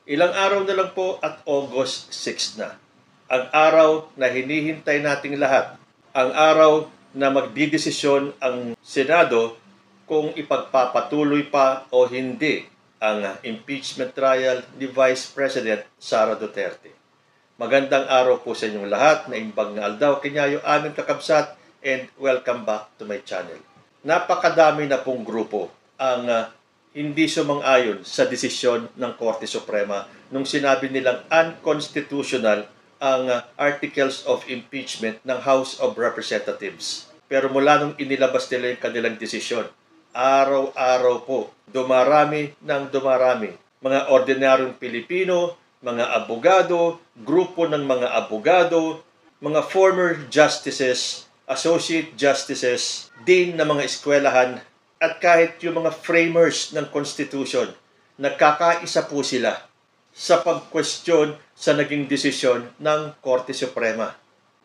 Ilang araw na lang po at August 6 na. Ang araw na hinihintay nating lahat. Ang araw na magdidesisyon ang Senado kung ipagpapatuloy pa o hindi ang impeachment trial ni Vice President Sara Duterte. Magandang araw po sa inyong lahat. Naimbag na aldaw kinyayo aming kakabsat and welcome back to my channel. Napakadami na pong grupo ang hindi sumang-ayon sa desisyon ng Korte Suprema nung sinabi nilang unconstitutional ang Articles of Impeachment ng House of Representatives. Pero mula nung inilabas nila yung kanilang desisyon, araw-araw po, dumarami ng dumarami. Mga ordinaryong Pilipino, mga abogado, grupo ng mga abogado, mga former justices, associate justices, dean ng mga eskwelahan, at kahit yung mga framers ng Constitution, nagkakaisa po sila sa pag-question sa naging desisyon ng Korte Suprema.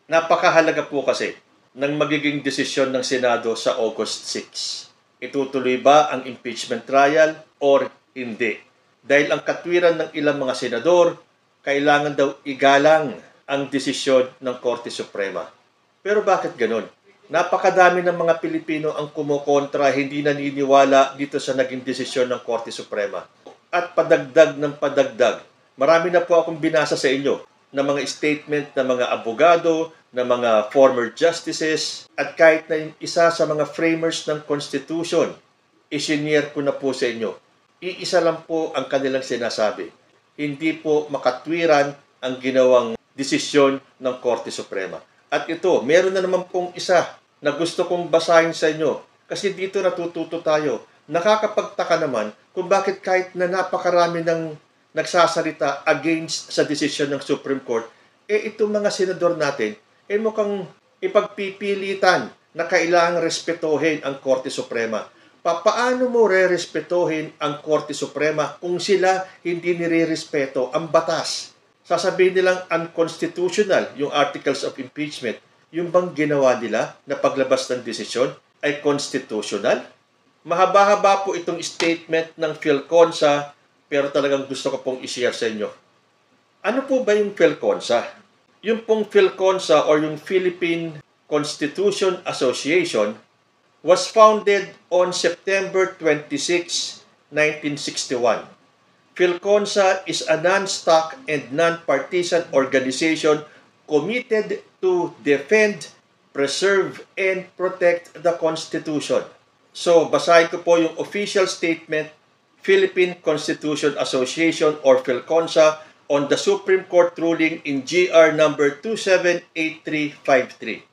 Napakahalaga po kasi ng magiging desisyon ng Senado sa August 6. Itutuloy ba ang impeachment trial or hindi? Dahil ang katwiran ng ilang mga senador, kailangan daw igalang ang desisyon ng Korte Suprema. Pero bakit ganun? Napakadami ng mga Pilipino ang kumukontra, hindi naniniwala dito sa naging desisyon ng Korte Suprema. At padagdag ng padagdag, marami na po akong binasa sa inyo ng mga statement ng mga abogado, ng mga former justices, at kahit na yung isa sa mga framers ng Constitution, isinyer ko na po sa inyo. Iisa lang po ang kanilang sinasabi. Hindi po makatwiran ang ginawang desisyon ng Korte Suprema. At ito, meron na naman pong isa na gusto kong basahin sa inyo kasi dito natututo tayo. Nakakapagtaka naman kung bakit kahit na napakarami ng nagsasalita against sa desisyon ng Supreme Court, itong mga senador natin, mukhang ipagpipilitan na kailangang respetuhin ang Korte Suprema. Paano mo re-respetuhin ang Korte Suprema kung sila hindi nire-respeto ang batas? Sasabihin nilang unconstitutional yung Articles of Impeachment. Yung bang ginawa nila na paglabas ng desisyon ay constitutional? Mahaba-haba po itong statement ng PhilConsa, pero talagang gusto ko pong i-share sa inyo. Ano po ba yung PhilConsa? Yung pong PhilConsa or yung Philippine Constitution Association was founded on September 26, 1961. PhilConsa is a non-stock and non-partisan organization committed to defend, preserve, and protect the Constitution. So, basahin ko po yung official statement, Philippine Constitution Association or PhilConsa on the Supreme Court ruling in GR number 278353.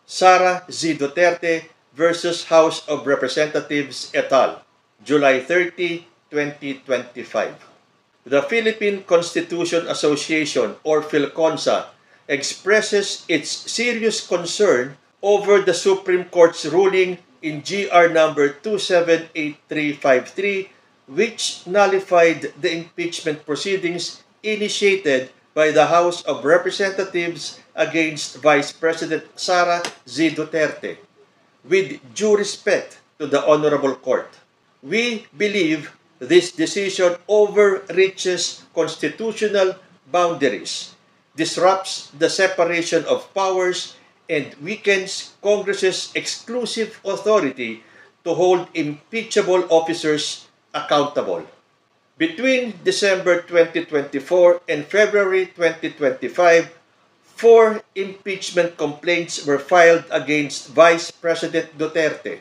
Sara Z. Duterte versus House of Representatives et al. July 30, 2025. The Philippine Constitution Association or PhilConsa expresses its serious concern over the Supreme Court's ruling in GR number 278353, which nullified the impeachment proceedings initiated by the House of Representatives against Vice President Sara Z. Duterte. With due respect to the Honorable Court, we believe this decision overreaches constitutional boundaries, disrupts the separation of powers, and weakens Congress's exclusive authority to hold impeachable officers accountable. Between December 2024 and February 2025, 4 impeachment complaints were filed against Vice President Duterte.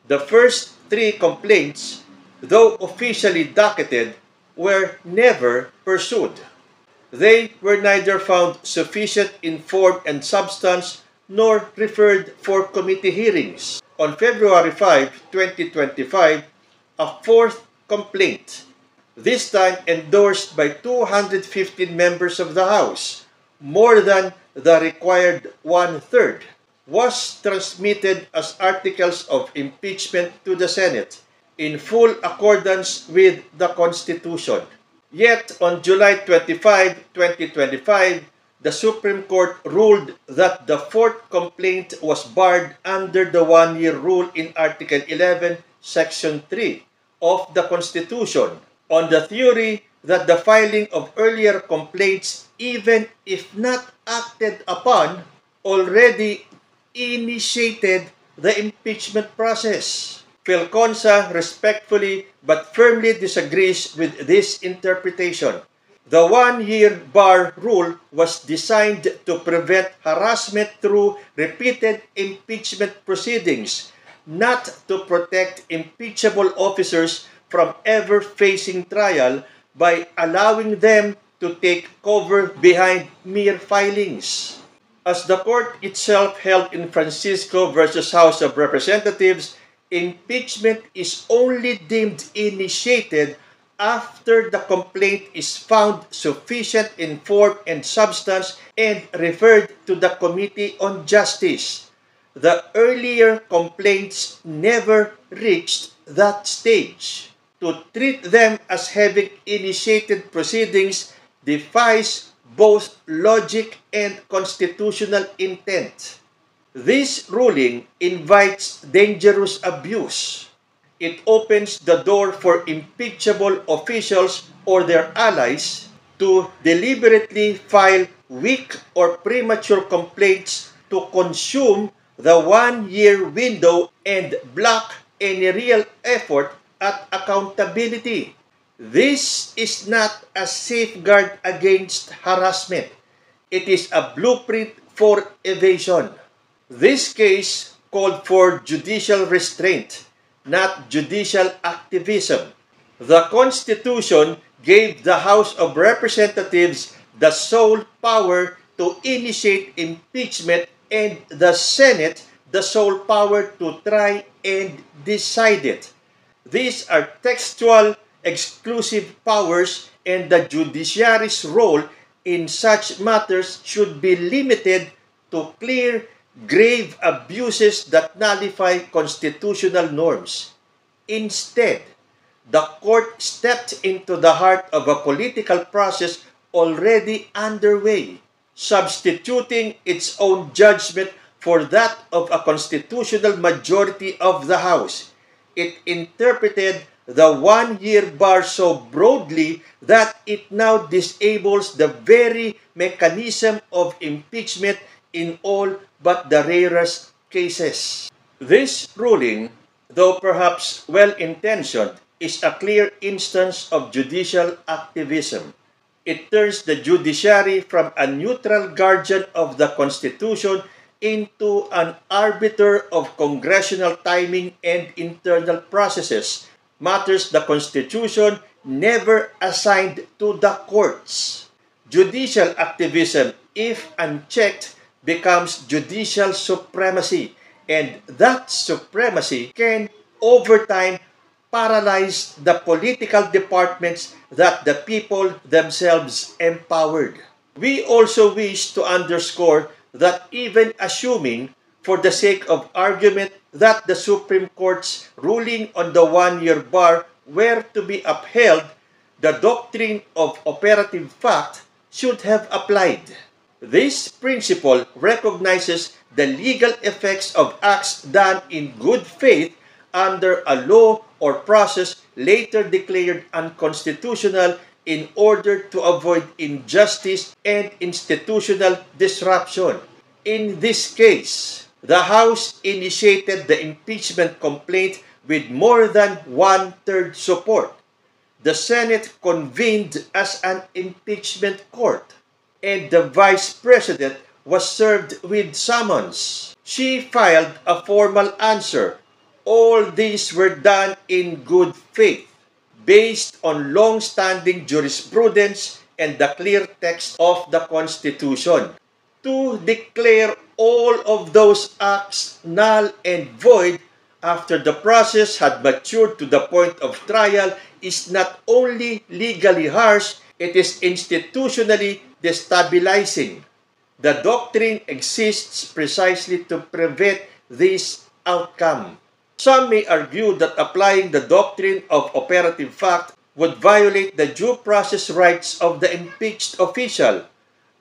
The first 3 complaints, though officially docketed, were never pursued. They were neither found sufficient in form and substance nor referred for committee hearings. On February 5, 2025, a 4th complaint, this time endorsed by 215 members of the House, more than the required 1/3, was transmitted as articles of impeachment to the Senate in full accordance with the Constitution. Yet, on July 25, 2025, the Supreme Court ruled that the 4th complaint was barred under the 1-year rule in Article 11, Section 3 of the Constitution on the theory that the filing of earlier complaints, even if not acted upon, already initiated the impeachment process. Philconsa respectfully but firmly disagrees with this interpretation. The one-year bar rule was designed to prevent harassment through repeated impeachment proceedings, not to protect impeachable officers from ever facing trial by allowing them to take cover behind mere filings. As the court itself held in Francisco versus House of Representatives, impeachment is only deemed initiated after the complaint is found sufficient in form and substance and referred to the Committee on Justice. The earlier complaints never reached that stage. To treat them as having initiated proceedings defies both logic and constitutional intent. This ruling invites dangerous abuse. It opens the door for impeachable officials or their allies to deliberately file weak or premature complaints to consume the one-year window and block any real effort at accountability. This is not a safeguard against harassment. It is a blueprint for evasion. This case called for judicial restraint, not judicial activism. The Constitution gave the House of Representatives the sole power to initiate impeachment and the Senate the sole power to try and decide it. These are textual, exclusive powers, and the judiciary's role in such matters should be limited to clear, grave abuses that nullify constitutional norms. Instead, the court stepped into the heart of a political process already underway, substituting its own judgment for that of a constitutional majority of the House. It interpreted the one-year bar so broadly that it now disables the very mechanism of impeachment in all but the rarest cases. This ruling, though perhaps well-intentioned, is a clear instance of judicial activism. It turns the judiciary from a neutral guardian of the Constitution into an arbiter of congressional timing and internal processes, matters the Constitution never assigned to the courts. Judicial activism, if unchecked, becomes judicial supremacy, and that supremacy can, over time, paralyze the political departments that the people themselves empowered. We also wish to underscore that even assuming, for the sake of argument, that the Supreme Court's ruling on the one-year bar were to be upheld, the doctrine of operative fact should have applied. This principle recognizes the legal effects of acts done in good faith under a law or process later declared unconstitutional in order to avoid injustice and institutional disruption. In this case, the House initiated the impeachment complaint with more than one-third support. The Senate convened as an impeachment court, and the Vice President was served with summons. She filed a formal answer. All these were done in good faith, based on long-standing jurisprudence and the clear text of the Constitution. To declare all of those acts null and void after the process had matured to the point of trial is not only legally harsh, it is institutionally destabilizing. The doctrine exists precisely to prevent this outcome. Some may argue that applying the doctrine of operative fact would violate the due process rights of the impeached official.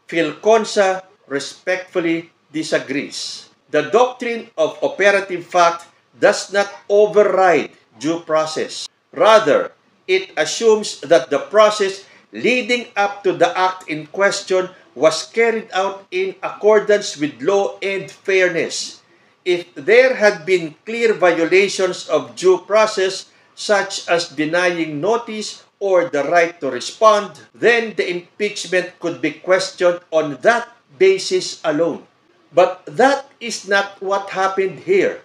Philconsa respectfully disagrees. The doctrine of operative fact does not override due process. Rather, it assumes that the process leading up to the act in question was carried out in accordance with law and fairness. If there had been clear violations of due process, such as denying notice or the right to respond, then the impeachment could be questioned on that basis alone. But that is not what happened here.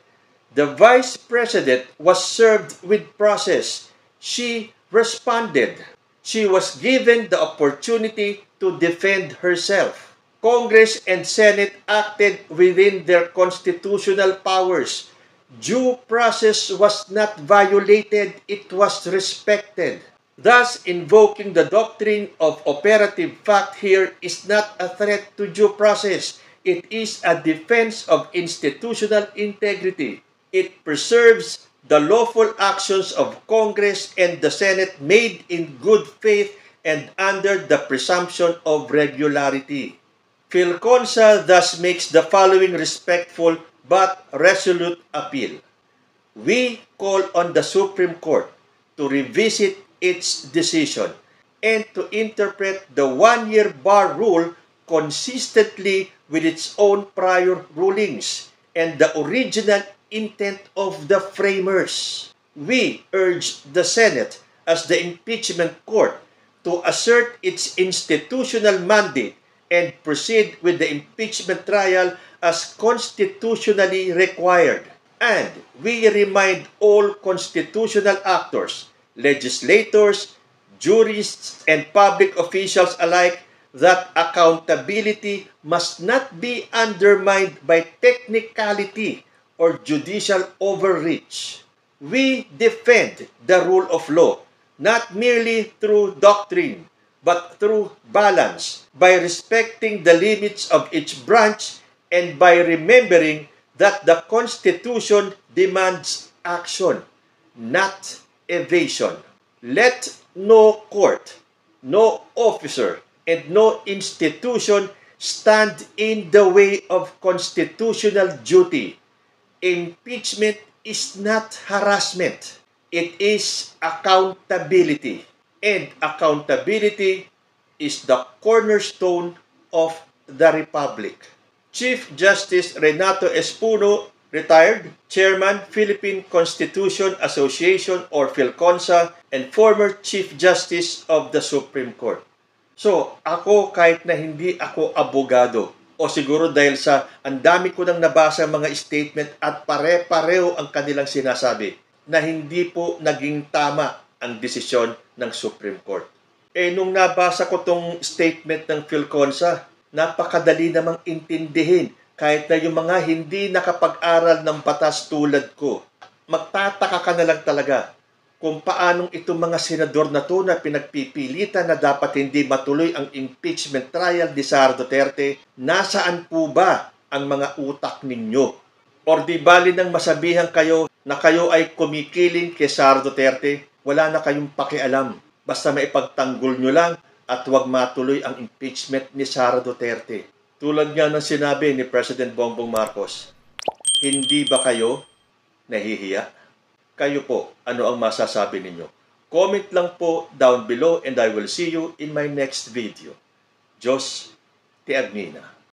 The Vice President was served with process. She responded. She was given the opportunity to defend herself. Congress and Senate acted within their constitutional powers. Due process was not violated, it was respected. Thus, invoking the doctrine of operative fact here is not a threat to due process. It is a defense of institutional integrity. It preserves the lawful actions of Congress and the Senate made in good faith and under the presumption of regularity. Philconsa thus makes the following respectful but resolute appeal. We call on the Supreme Court to revisit its decision and to interpret the one-year bar rule consistently with its own prior rulings and the original intent of the framers. We urge the Senate as the impeachment court to assert its institutional mandate and proceed with the impeachment trial as constitutionally required. And we remind all constitutional actors, legislators, jurists, and public officials alike that accountability must not be undermined by technicality or judicial overreach. We defend the rule of law not merely through doctrine, but through balance, by respecting the limits of each branch and by remembering that the Constitution demands action, not evasion. Let no court, no officer, and no institution stand in the way of constitutional duty. Impeachment is not harassment. It is accountability. And accountability is the cornerstone of the Republic. Chief Justice Renato Espuno, retired, Chairman, Philippine Constitution Association or Philconsa, and former Chief Justice of the Supreme Court. So, ako kahit na hindi ako abogado, o siguro dahil sa ang dami ko nang nabasa mga statement at pare-pareho ang kanilang sinasabi na hindi po naging tama ang desisyon ng Supreme Court. Nung nabasa ko tong statement ng Philconsa, napakadali namang intindihin kahit na yung mga hindi nakapag-aral ng batas tulad ko. Magtataka ka na lang talaga kung paanong itong mga senador na to na pinagpipilitan na dapat hindi matuloy ang impeachment trial ni Sara Duterte, nasaan po ba ang mga utak ninyo? Or di bali nang masabihan kayo na kayo ay kumikiling kay Sara Duterte, wala na kayong pakialam. Basta maipagtanggol nyo lang at huwag matuloy ang impeachment ni Sara Duterte. Tulad nga ng sinabi ni President Bongbong Marcos, hindi ba kayo nahihiya? Kayo po, ano ang masasabi ninyo? Comment lang po down below and I will see you in my next video. Diyos te Agnina.